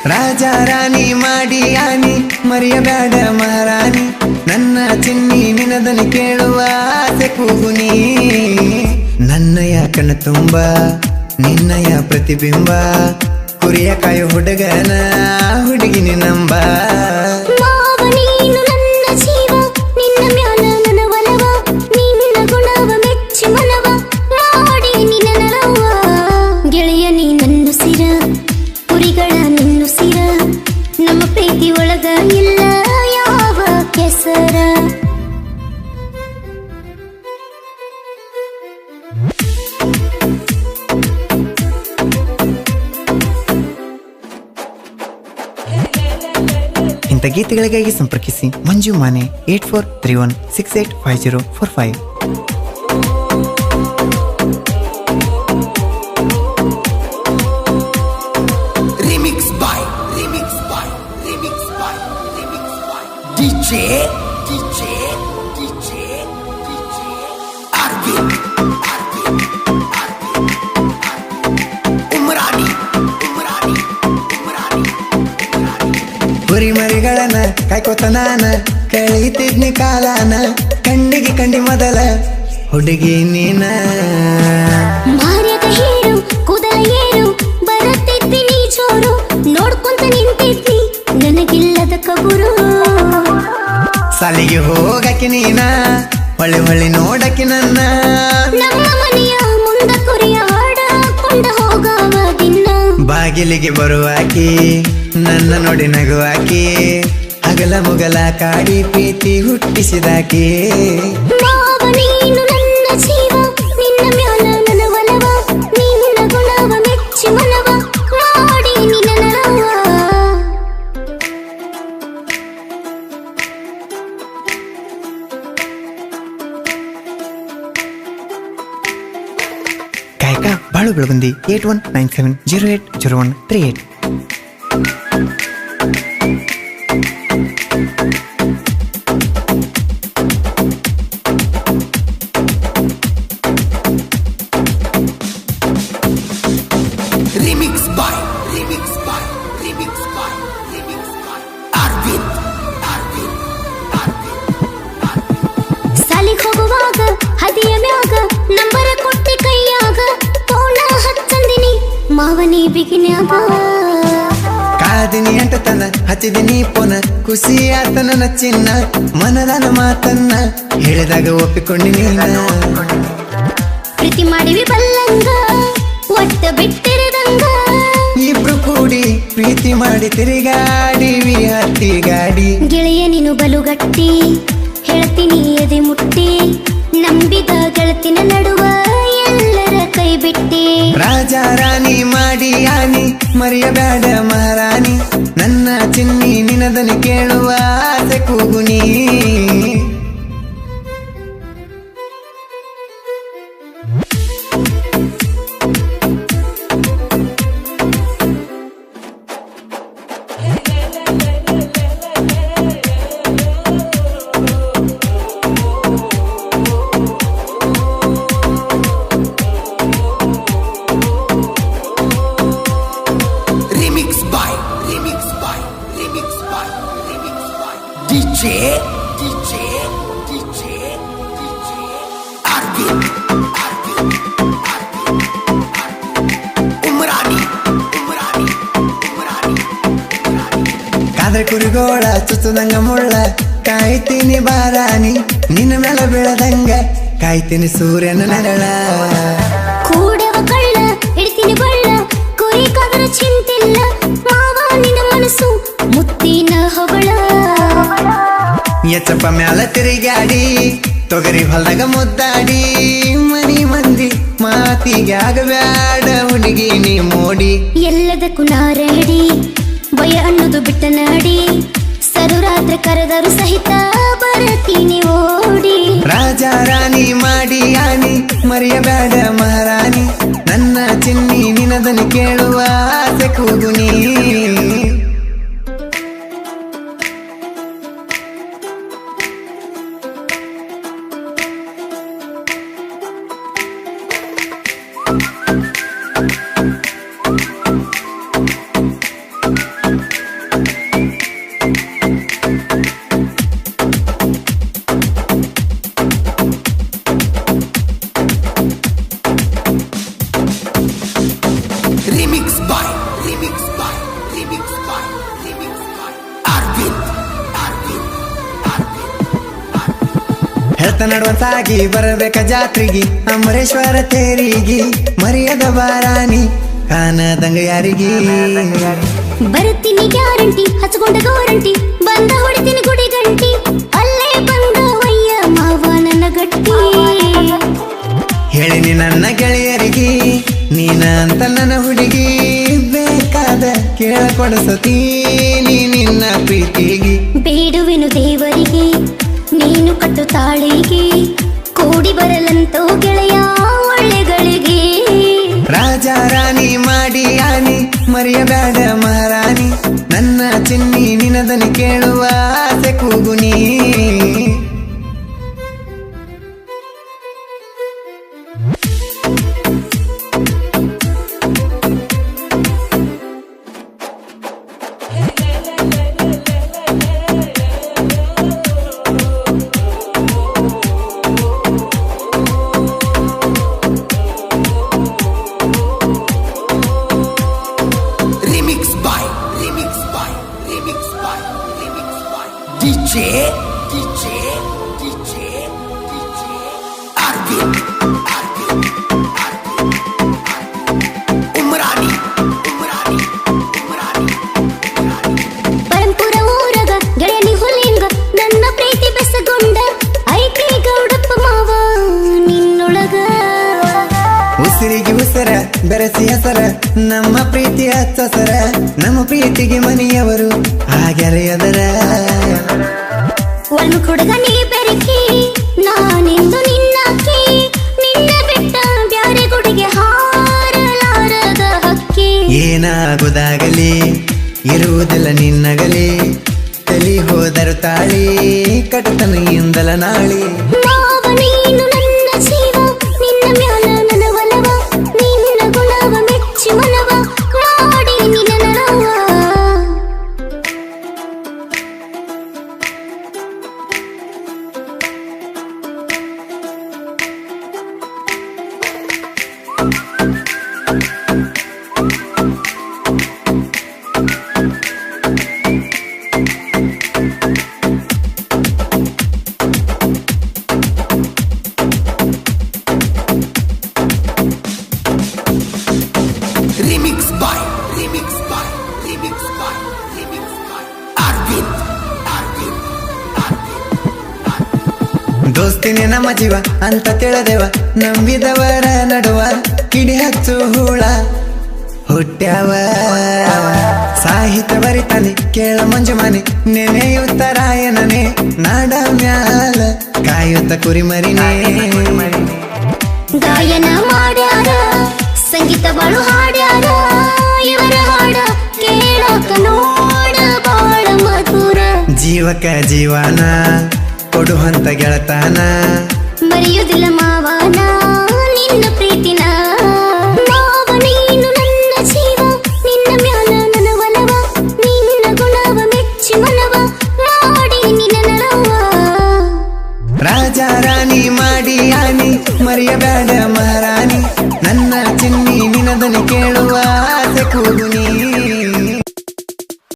ರಾಜ ರಾಣಿ ಮಾಡಿ ಆನಿ ಮರೆಯಬೇಡ ಮಹಾರಾಣಿ ನನ್ನ ಚಿನ್ನಿ ನಿನದನಿ ಕೇಳುವ ಆಸೆ ಕೂಗುನಿ ನನ್ನಯ ಕಣ್ಣ ತುಂಬ ನಿನ್ನಯ ಪ್ರತಿಬಿಂಬ ಕುರಿಯ ಕಾಯೋ ಹುಡುಗನ ಹುಡುಗಿನಿ ನಂಬ ಇಂಥ ಗೀತೆಗಳಿಗಾಗಿ ಸಂಪರ್ಕಿಸಿ ಮಂಜು ಮಾನೆ 8431685045. DJ Arvind Umrani ಹುರಿ ಮರಿಗಳನ್ನ ಕಾಯ್ಕೋತ ನಾನ ಕಳೀತಿದ್ನಿ ಕಾಲಾನ ಕಣ್ಣಿಗೆ ಕಂಡಿ ಮೊದಲ ಹುಡುಗಿ ನೀನ ಮಾರ್ಯದ ಹೇರು ಕೂದಲ ಏರು ಬರುತ್ತಿದ್ವಿ ನೀ ಜೋರು ನೋಡ್ಕೊಂತ ನಿಂತಿದ್ವಿ ನನಗಿಲ್ಲದ ಕಬುರು ಸಾಲಿಗೆ ಹೋಗಕ್ಕೆ ನೀನ ಹೊಳ್ಳಿ ಹೊಳ್ಳಿ ನೋಡಕ್ಕೆ ನನ್ನ ನಮ್ಮ ಮನೆಯ ಮುಂದ ಕುರಿಯ ಹಾಡಕೊಂಡ ಹೋಗವ ದಿನ ಬಾಗಿಲಿಗೆ ಬರುವಾಕಿ ನನ್ನ ನೋಡಿ ನಗುವಾಕಿ ಹಗಲ ಮುಗಲ ಕಾಡಿ ಪ್ರೀತಿ ಹುಟ್ಟಿಸಿದಾಕಿ ಮಾವ ನೀನು ನನ್ನ ಜೀವ ನಿನ್ನ ಮ್ಯಾಲ ನನ್ನ ಒಲವ ನಿನ್ನ ಗುಣವ ಮೆಚ್ಚಿ ಮನವ ಮಾಡಿ ನಿನ್ನ ನರವ ಕಾಯಕ ಬಾಳು ಬೆಳಗುಂದಿ 8197080138. ಸಾಲಿಗೆ ಹೋಗುವಾಗ ಹದಿಯ ಮ್ಯಾಗ ನಂಬರ ಕೊಟ್ಟಿ ಕೈಯಾಗ ಫೋನ ಹಚ್ಚಂದಿನಿ ಮಾವನಿ ಬಿಗಿನ್ಯಾಗ ಕಾದಿನಿ ಅಂಟತನ ಹಚ್ಚಿದಿನಿ ಪೋನ ಖುಷಿ ಆತ ನನ್ನ ಚಿನ್ನ ಮನದನ ಮಾತನ್ನ ಹೇಳಿದಾಗ ಒಪ್ಪಿಕೊಂಡಿ ನೀನ ಪ್ರೀತಿ ಮಾಡಿವಿ ಬಲ್ಲಂಗ ಒಟ್ಟ ಬಿಟ್ಟಿರದಂಗ ಇಬ್ರು ಕೂಡಿ ಪ್ರೀತಿ ಮಾಡಿ ತಿರುಗಾಡಿವಿ ಹತ್ತಿ ಗಾಡಿ ಗೆಳೆಯ ನೀನು ಬಲುಗಟ್ಟಿ ಹೇಳ್ತೀನಿ ಎದೆ ಮುಟ್ಟಿ ನಂಬಿದ ಗೆಳತಿನ ನಡುವ ಎಲ್ಲರ ಕೈ ಬಿಟ್ಟಿ ರಾಜ ರಾಣಿ ಮಾಡಿ ಆನಿ ಮರೆಯಬೇಡ ಮಹಾರಾಣಿ ನನ್ನ ಚಿನ್ನಿ ನಿನದನಿ ಕೇಳುವ ಆಸೆ ಕೂಗುನಿ DJ Arvind Umrani ಕಾದ್ರೆ ಕುರಿಗೋಳ ಚುಚ್ಚದಂಗ ಮುಳ್ಳ ಕಾಯ್ತೀನಿ ಬಾರಾಣಿ ನಿನ್ನ ಮೇಲೆ ಬೀಳದಂಗ ಕಾಯ್ತೀನಿ ಸೂರ್ಯನ ನೆರಳ ಕೂಡವ ಕಳ್ಳ ಹಿಡ್ತೀನಿ ಬಳ್ಳ ಕುರಿ ಕಾದ್ರ ಚಿಂತಿಲ್ಲ ಮಾವ ನಿನ್ನ ಮನಸ್ಸು ಮುತ್ತಿನ ಹೊಗಳ ಎಚ್ಚಪ್ಪ ಮ್ಯಾಲ ತಿರುಗಾಡಿ ತೊಗರಿ ಹೊಲದಾಗ ಮುದ್ದಾಡಿ ಮನಿ ಮಂದಿ ಮಾತಿಗೆ ಆಗಬ್ಯಾಡ ಹುಡುಗಿ ನೀ ಮೋಡಿ ಎಲ್ಲದಕ್ಕೂ ನಾರಡಿ ಭಯ ಅನ್ನೋದು ಬಿಟ್ಟ ನಾಡಿ ಸರುರಾತ್ರಿ ಕರೆದರು ಸಹಿತ ಬರತೀನಿ ಓಡಿ ರಾಜ ರಾಣಿ ಮಾಡಿ ಆನಿ ಮರೆಯಬೇಡ ಮಹಾರಾಣಿ ನನ್ನ ಚಿನ್ನಿ ನಿನದನಿ ಕೇಳುವ ಆಸೆ ಕೂಗುನಿ ಭಕ್ತ ನಡುವಂತಾಗಿ ಬರಬೇಕ ಜಾತ್ರೆಗಿ ಅಮರೇಶ್ವರ ತೇರಿಗೆ ಮರ್ಯಾದ ಬಾರಾಣಿ ಕಾಣದಂಗ ಯಾರಿಗೆ ಬರ್ತೀನಿ ಗ್ಯಾರಂಟಿ ಹಚ್ಕೊಂಡ ಗೋರಂಟಿ ಬಂದ ಹೊಡಿತೀನಿ ಗುಡಿ ಗಂಟಿ ಅಲ್ಲೇ ಬಂದ ವಯ್ಯ ಮಾವ ನನ್ನ ಗಟ್ಟಿ ಹೇಳಿನಿ ನನ್ನ ಗೆಳೆಯರಿಗೆ ನೀನ ಅಂತ ನನ್ನ ಹುಡುಗಿ ಬೇಕಾದ ಕೇಳಕೊಡಿಸತೀನಿ ನಿನ್ನ ಪ್ರೀತಿಗೆ ಬೇಡುವೆನು ದೇವರಿಗೆ ನೀನು ಕಟ್ಟು ತಾಳಿಗೆ ಕೂಡಿ ಬರಲಂತೋ ಗೆಳೆಯ ಒಳ್ಳೆಗಳಿಗೆ ರಾಜ ರಾಣಿ ಮಾಡಿ ಆನಿ ಮರೆಯಬೇಡ ಮಹಾರಾಣಿ ನನ್ನ ಚಿನ್ನಿ ನಿನದನಿ ಕೇಳುವ ಆಸೆ ಕೂಗುನಿ DJ Arvin Umrani ಪರಂಪುರ ಊರಗ ಗೆಳೆಯನಿ ಹುಲಿಂಗ ನನ್ನ ಪ್ರೀತಿ ಬೆಸಗೊಂಡ ಐತಿ ಗೌಡಪ್ಪ ಮಾವ ನಿನ್ನೊಳಗ ಉಸಿರಿಗೆ ಉಸರ ಬೆರೆಸಿ ಹೆಸರ ನಮ್ಮ ಪ್ರೀತಿ ಹಚ್ಚಸರ ನಮ್ಮ ಪ್ರೀತಿಗೆ ಮನೆಯವರು ಹಾಗೆರೆಯದರ ಒಂದು ಹುಡುಗ ನೀ ಬೆರಕಿ ನಾನೆಂದು ನಿನ್ನಾಕಿ ನಿನ್ನ ಬಿಟ್ಟ ಬ್ಯಾರೆ ಗುಡಿಗೆ ಹಾರಲಾರದ ಹಕ್ಕಿ ಏನಾಗುದಾಗಲಿ ಇರುವುದಿಲ್ಲ ನಿನ್ನಗಲಿ ತಲಿ ಹೋದರು ತಾಳಿ ಕಟತನೆಯಿಂದಲ ನಾಳಿ ಮಾವ ನೀನು ನನ್ನ ಜೀವ ನಿನ್ನ ಮ್ಯಾಲ ನನ್ನ ಒಲವ ನಿನ್ನ ಗುಣವ ಮೆಚ್ಚಿ ಮನವ ಮಾಡಿ ನಿನ್ನ ನರವ ದೋಸ್ತಿನೇ ನಮ್ಮ ಜೀವ ಅಂತ ತಿಳಿದೆವ ನಂಬಿದವರ ನಡುವ ಕಿಡಿ ಹಚ್ಚು ಹೂಳ ಹುಟ್ಟ್ಯಾವ ಸಾಹಿತ್ಯ ಬರಿತಾನೆ ಕೇಳ ಮಂಜುಮನೆ ನೆನೆಯುತ್ತರಾಯಣನೆ ನಾಡ ಮ್ಯಾಲ ಕಾಯುತ್ತ ಕುರಿಮರಿನೇ ಗಾಯನ ಮಾಡ್ಯಾರ ಸಂಗೀತ ಬಾಳು ಹಾಡ್ಯಾರ ಇವರ ಹಾಡ ಕೇಳಕ ನೋಡ ಬಾಳ ಮಧುರ ಜೀವಕ ಜೀವನ ಕೊಡುವಂತ ಗೆಳತಾನ ಮರೆಯುವುದಿಲ್ಲ ಮಾವನ ನಿನ್ನ ಪ್ರೀತಿನ ಮಾವ ನೀನು ನನ್ನ ಜೀವ ನಿನ್ನ ಮ್ಯಾಲ ನನ್ನ ಒಲವ ನಿನ್ನ ಗುಣವ ಮೆಚ್ಚಿ ಮನವ ಮಾಡಿ ನಿನ್ನ ನರವ ರಾಜ ರಾಣಿ ಮಾಡಿ ಆನಿ ಮರೆಯಬೇಡ ಮಹಾರಾಣಿ ನನ್ನ ಚಿನ್ನಿ ನಿನದನಿ ಕೇಳುವ ಆಸೆ ಕೂಗುನಿ